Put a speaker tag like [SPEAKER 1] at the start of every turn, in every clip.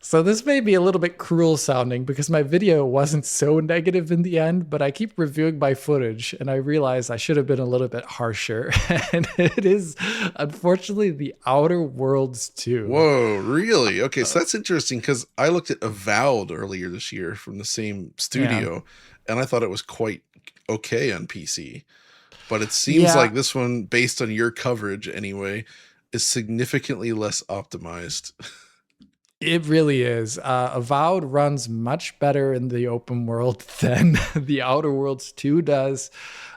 [SPEAKER 1] So this may be a little bit cruel sounding because my video wasn't so negative in the end, but I keep reviewing my footage and I realize I should have been a little bit harsher. And it is unfortunately the Outer Worlds 2.
[SPEAKER 2] Whoa, really? Okay, so that's interesting because I looked at Avowed earlier this year from the same
[SPEAKER 1] Yeah.
[SPEAKER 2] studio, and I thought it was quite okay on PC. But it seems
[SPEAKER 1] Yeah,
[SPEAKER 2] like this one, based on your coverage anyway, is significantly less optimized.
[SPEAKER 1] it really is. Avowed runs much better in the open world than the Outer Worlds 2 does.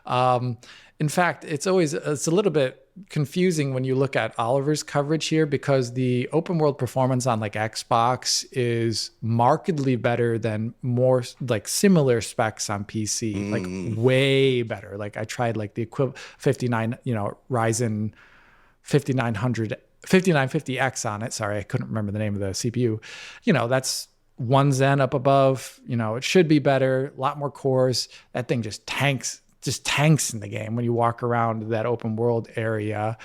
[SPEAKER 1] Um, in fact, it's a little bit confusing when you look at Oliver's coverage here because the open world performance on like Xbox is markedly better than more like similar specs on PC, like way better. Like I tried like the equivalent 59, Ryzen 5900 5950X on it. Sorry, I couldn't remember the name of the CPU. That's one Zen up above. It should be better, a lot more cores. That thing just tanks in the game when you walk around that open world area.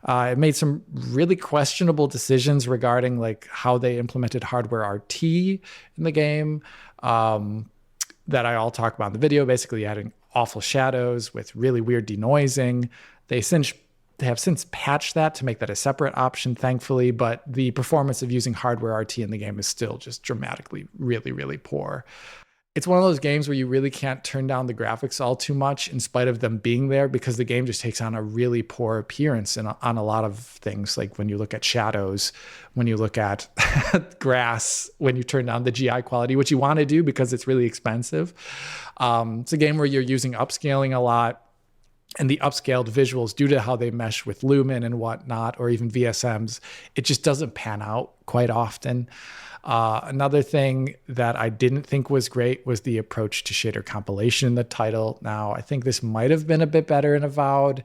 [SPEAKER 1] It made some really questionable decisions regarding like how they implemented hardware RT in the game that I all talk about in the video. Basically, adding awful shadows with really weird denoising. They have since patched that to make that a separate option, thankfully, but the performance of using hardware RT in the game is still just dramatically really, really poor. It's one of those games where you really can't turn down the graphics all too much in spite of them being there because the game just takes on a really poor appearance on a lot of things. Like when you look at shadows, when you look at grass, when you turn down the GI quality, which you want to do because it's really expensive. It's a game where you're using upscaling a lot. And the upscaled visuals, due to how they mesh with Lumen and whatnot, or even VSMs, it just doesn't pan out quite often. Another thing that I didn't think was great was the approach to shader compilation in the title. Now, I think this might have been a bit better in Avowed.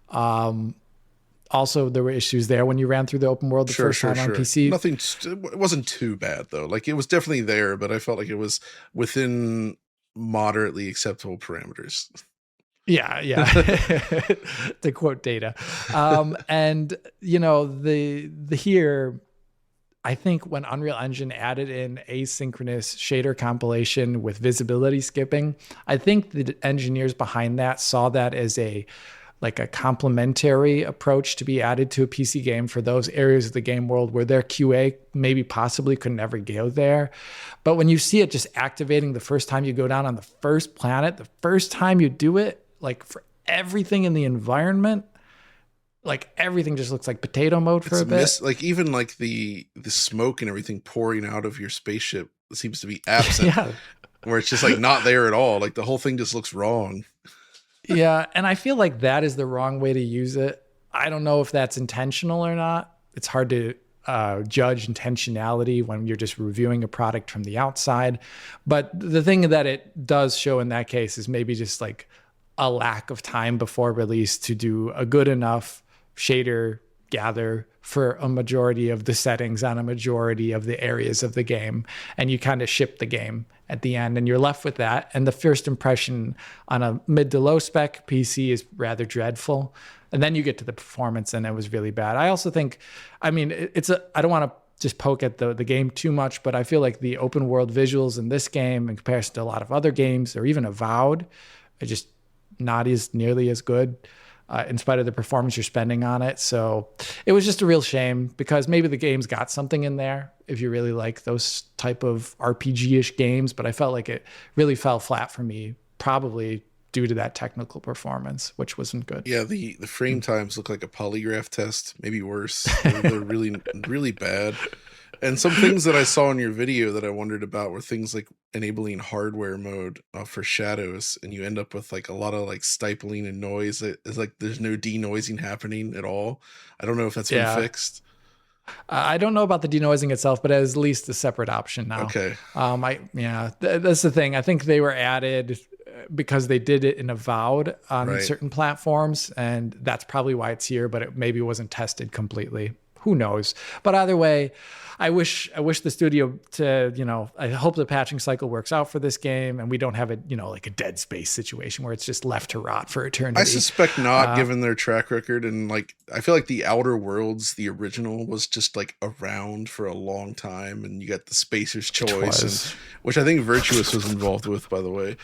[SPEAKER 1] Also, there were issues there when you ran through the open world the first time on PC.
[SPEAKER 2] It wasn't too bad though. Like it was definitely there, but I felt like it was within moderately acceptable parameters.
[SPEAKER 1] Yeah, yeah. To quote data. And the here, I think when Unreal Engine added in asynchronous shader compilation with visibility skipping, I think the engineers behind that saw that as a complementary approach to be added to a PC game for those areas of the game world where their QA maybe possibly could never go there. But when you see it just activating the first time you go down on the first planet, the first time you do it, like for everything in the environment, like everything just looks like potato mode for a bit.
[SPEAKER 2] Like even like the smoke and everything pouring out of your spaceship seems to be absent.
[SPEAKER 1] Yeah.
[SPEAKER 2] Where it's just like not there at all. Like the whole thing just looks wrong.
[SPEAKER 1] Yeah, and I feel like that is the wrong way to use it. I don't know if that's intentional or not. It's hard to judge intentionality when you're just reviewing a product from the outside. But the thing that it does show in that case is maybe just like a lack of time before release to do a good enough shader gather for a majority of the settings on a majority of the areas of the game. And you kind of ship the game at the end and you're left with that. And the first impression on a mid to low spec PC is rather dreadful. And then you get to the performance and it was really bad. I also think, I don't want to just poke at the game too much, but I feel like the open world visuals in this game in comparison to a lot of other games or even Avowed are just not as nearly as good. In spite of the performance you're spending on it. So it was just a real shame because maybe the game's got something in there if you really like those type of RPG-ish games, but I felt like it really fell flat for me, probably due to that technical performance, which wasn't good.
[SPEAKER 2] Yeah, the frame times look like a polygraph test, maybe worse. They're really, really bad. And some things that I saw in your video that I wondered about were things like enabling hardware mode for shadows, and you end up with like a lot of like stifling and noise. It's like there's no denoising happening at all. I don't know if that's been fixed.
[SPEAKER 1] I don't know about the denoising itself, but at least a separate option now.
[SPEAKER 2] Okay.
[SPEAKER 1] That's the thing. I think they were added because they did it in Avowed on certain platforms, and that's probably why it's here, but it maybe wasn't tested completely. who knows? But either way, I wish the studio to, I hope the patching cycle works out for this game and we don't have a, like a Dead Space situation where it's just left to rot for
[SPEAKER 2] I
[SPEAKER 1] eternity.
[SPEAKER 2] suspect not, given their track record. And like, I feel like the Outer Worlds, the original, was just like around for a long time. And you got the Spacer's Choice, which I think Virtuous was involved with, by the way.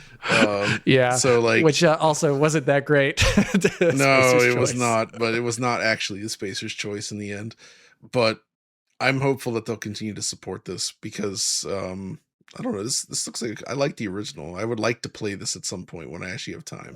[SPEAKER 1] Yeah.
[SPEAKER 2] So like,
[SPEAKER 1] which also wasn't that great.
[SPEAKER 2] No, it was not. But it was not actually the Spacer's Choice in the end. But I'm hopeful that they'll continue to support this because I don't know. This looks like I like the original. I would like to play this at some point when I actually have time.